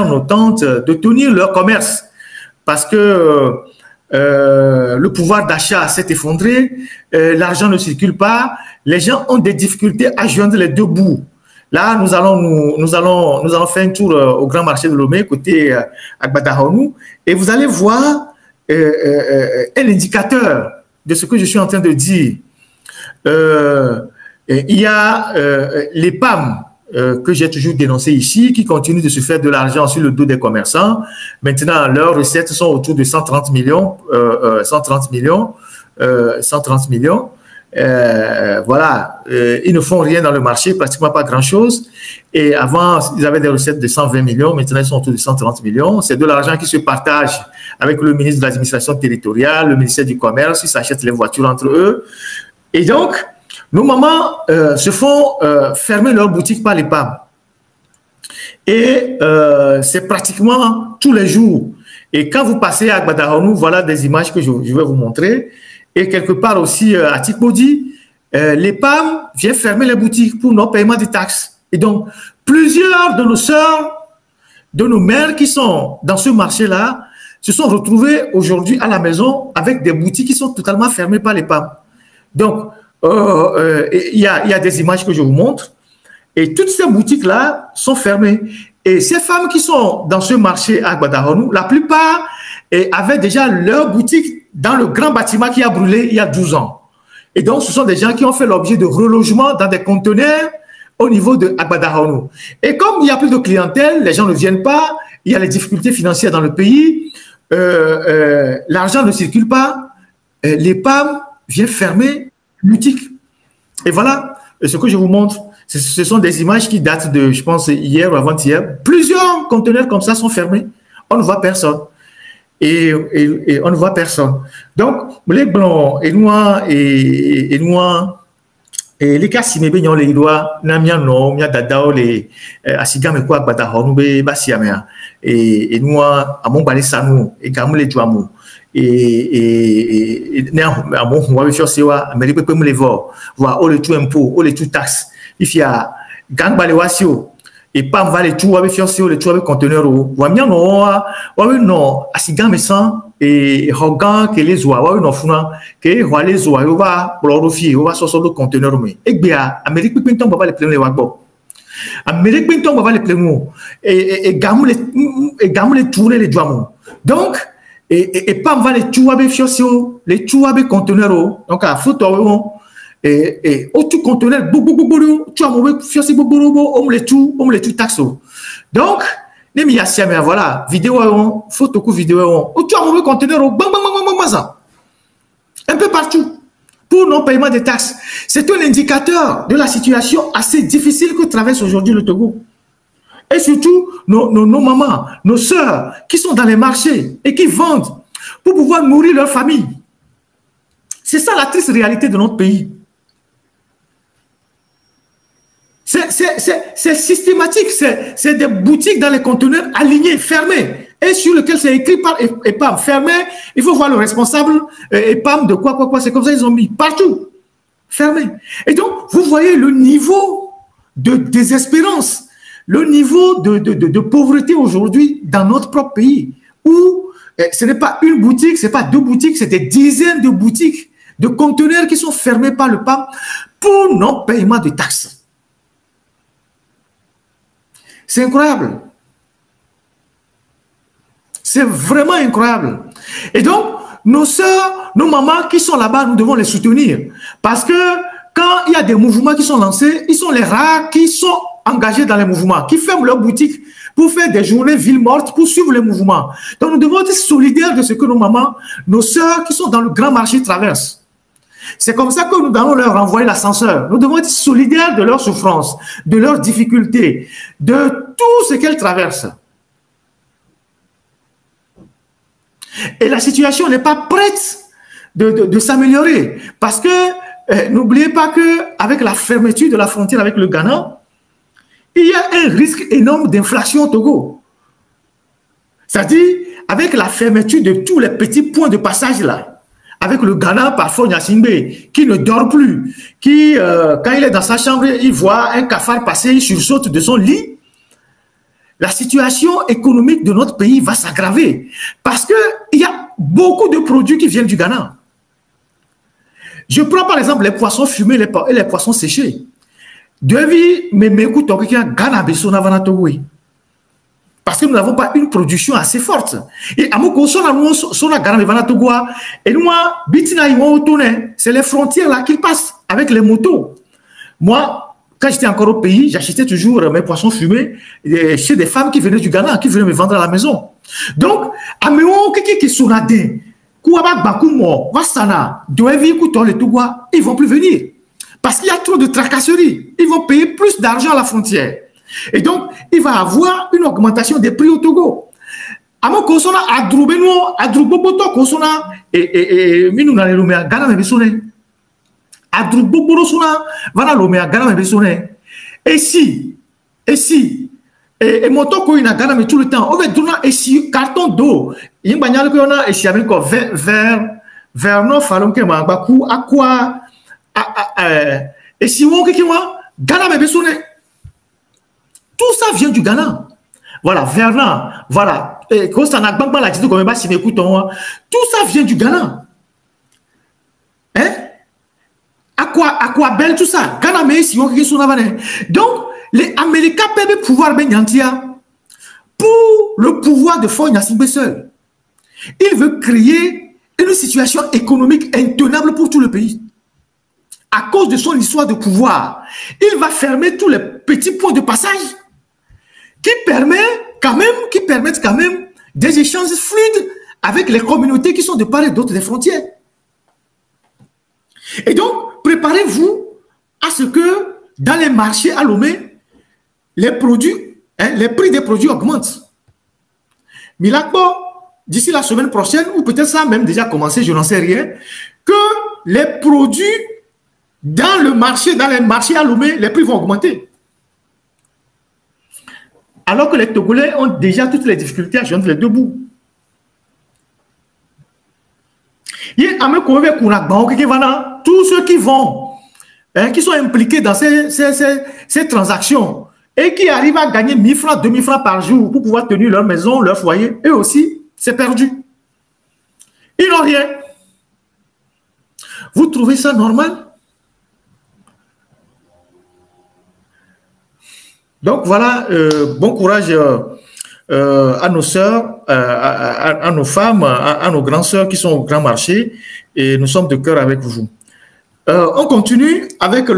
nos tantes de tenir leur commerce parce que le pouvoir d'achat s'est effondré, l'argent ne circule pas, les gens ont des difficultés à joindre les deux bouts. Là, nous allons faire un tour au grand marché de Lomé, côté Agbadahonou, et vous allez voir un indicateur de ce que je suis en train de dire. Il y a les PAM que j'ai toujours dénoncé ici, qui continuent de se faire de l'argent sur le dos des commerçants. Maintenant, leurs recettes sont autour de 130 millions. Voilà, ils ne font rien dans le marché, pratiquement pas grand-chose. Et avant, ils avaient des recettes de 120 millions, maintenant ils sont autour de 130 millions. C'est de l'argent qui se partage avec le ministre de l'administration territoriale, le ministère du commerce, ils s'achètent les voitures entre eux. Et donc, nos mamans se font fermer leur boutique par les PAM. Et c'est pratiquement tous les jours. Et quand vous passez à Agbadahonou, voilà des images que je vais vous montrer. Et quelque part aussi à Tikpodi, les PAM viennent fermer les boutiques pour non-paiement des taxes. Et donc, plusieurs de nos sœurs, de nos mères qui sont dans ce marché-là, se sont retrouvées aujourd'hui à la maison avec des boutiques qui sont totalement fermées par les PAM. Donc, il y a des images que je vous montre. Et toutes ces boutiques-là sont fermées. Et ces femmes qui sont dans ce marché à Agbadahonou, la plupart avaient déjà leur boutique dans le grand bâtiment qui a brûlé il y a 12 ans. Et donc, ce sont des gens qui ont fait l'objet de relogement dans des conteneurs au niveau de Agbadahonou. Et comme il n'y a plus de clientèle, les gens ne viennent pas, il y a les difficultés financières dans le pays, l'argent ne circule pas, les PAM viennent fermer boutique. Et voilà ce que je vous montre. Ce sont des images qui datent de, je pense, hier ou avant-hier. Plusieurs conteneurs comme ça sont fermés. On ne voit personne. Et on ne voit personne. Donc, les blancs et noirs et les cas si mes baignons les doigts n'amia non mia dadao les asigame quoi Agbadahonou be basiamea et noirs à mon balai sanou et gamu les jouamu et à mon huawei chosewa amérique peut me les voir voir le tout impôt le tout taxe il y a gang balai wasio et pas va les tout avec fiancé le tout avec conteneur ou wamia non asigame sans et hogan que les oies ou non funa que les oies ou va glorifier ou va sortir le conteneur mais et bien Amérique pinton va les plein les wagbo Amérique pinton va les plein et gamu les tourner les doigts donc et pas va les tout avec fiancé les tout avec conteneur donc à photo et autre conteneur tu as mauvais fiancé on les tout taxo donc voilà, vidéo, photo, vidéo, tu as mauvais conteneur, un peu partout, pour non-paiement des taxes. C'est un indicateur de la situation assez difficile que traverse aujourd'hui le Togo. Et surtout, nos mamans, nos sœurs qui sont dans les marchés et qui vendent pour pouvoir nourrir leur famille. C'est ça la triste réalité de notre pays. C'est systématique, c'est des boutiques dans les conteneurs alignés, fermés, et sur lesquels c'est écrit par EPAM, fermé, il faut voir le responsable, EPAM de quoi, c'est comme ça ils ont mis, partout, fermé. Et donc, vous voyez le niveau de désespérance, le niveau de pauvreté aujourd'hui dans notre propre pays, où ce n'est pas une boutique, ce n'est pas deux boutiques, c'est des dizaines de boutiques, de conteneurs qui sont fermés par le PAM pour non-paiement de taxes. C'est incroyable. C'est vraiment incroyable. Et donc, nos sœurs, nos mamans qui sont là-bas, nous devons les soutenir. Parce que quand il y a des mouvements qui sont lancés, ils sont les rares qui sont engagés dans les mouvements, qui ferment leurs boutiques pour faire des journées villes mortes, pour suivre les mouvements. Donc, nous devons être solidaires de ce que nos mamans, nos sœurs qui sont dans le grand marché traversent. C'est comme ça que nous allons leur renvoyer l'ascenseur. Nous devons être solidaires de leurs souffrances, de leurs difficultés, de tout ce qu'elles traversent. Et la situation n'est pas prête de s'améliorer. Parce que, n'oubliez pas qu'avec la fermeture de la frontière avec le Ghana, il y a un risque énorme d'inflation au Togo. C'est-à-dire, avec la fermeture de tous les petits points de passage là, avec le Ghana, parfois Nyasimbe, qui ne dort plus, qui, quand il est dans sa chambre, il voit un cafard passer, il sursaute de son lit. la situation économique de notre pays va s'aggraver parce qu'il y a beaucoup de produits qui viennent du Ghana. Je prends par exemple les poissons fumés et les poissons séchés. Parce que nous n'avons pas une production assez forte. Et c'est les frontières là qu'ils passent avec les motos. Moi, quand j'étais encore au pays, j'achetais toujours mes poissons fumés chez des femmes qui venaient du Ghana, qui venaient me vendre à la maison. Donc, ils vont plus venir. Parce qu'il y a trop de tracasseries. Ils vont payer plus d'argent à la frontière. Et donc, il va y avoir une augmentation des prix au Togo. Amo kosona adrubeno adruboboto kosona minu na lumea Ghana mebisone adruboboro sona vana lumea Ghana mebisone et motoko ina Ghana me tout le temps on veut donner et si carton d'eau yimbanyal ko na et si avec ko vers no falon ke ma baku aqua et si won ke wa Ghana mebisone. Tout ça vient du Ghana. Voilà, Vernon, voilà. Tout ça vient du Ghana. Hein? Aquabel, tout ça. Ghana, mais si on donc, les Américains peuvent pouvoir bénir pour le pouvoir de Foy Nassimbe seul. Il veut créer une situation économique intenable pour tout le pays. À cause de son histoire de pouvoir, il va fermer tous les petits points de passage qui permettent quand même des échanges fluides avec les communautés qui sont de part et d'autre des frontières. Et donc, préparez-vous à ce que dans les marchés à Lomé, les produits, les prix des produits augmentent. Milakbo, d'ici la semaine prochaine, ou peut-être ça a même déjà commencé, je n'en sais rien, que les produits dans les marchés à Lomé, les prix vont augmenter. Alors que les Togolais ont déjà toutes les difficultés à joindre les deux bouts. Tous ceux qui vont, qui sont impliqués dans ces transactions et qui arrivent à gagner 1000 francs, 2000 francs par jour pour pouvoir tenir leur maison, leur foyer, eux aussi, c'est perdu. Ils n'ont rien. Vous trouvez ça normal? Donc voilà, bon courage à nos sœurs, à nos femmes, à nos grandes sœurs qui sont au grand marché et nous sommes de cœur avec vous. On continue avec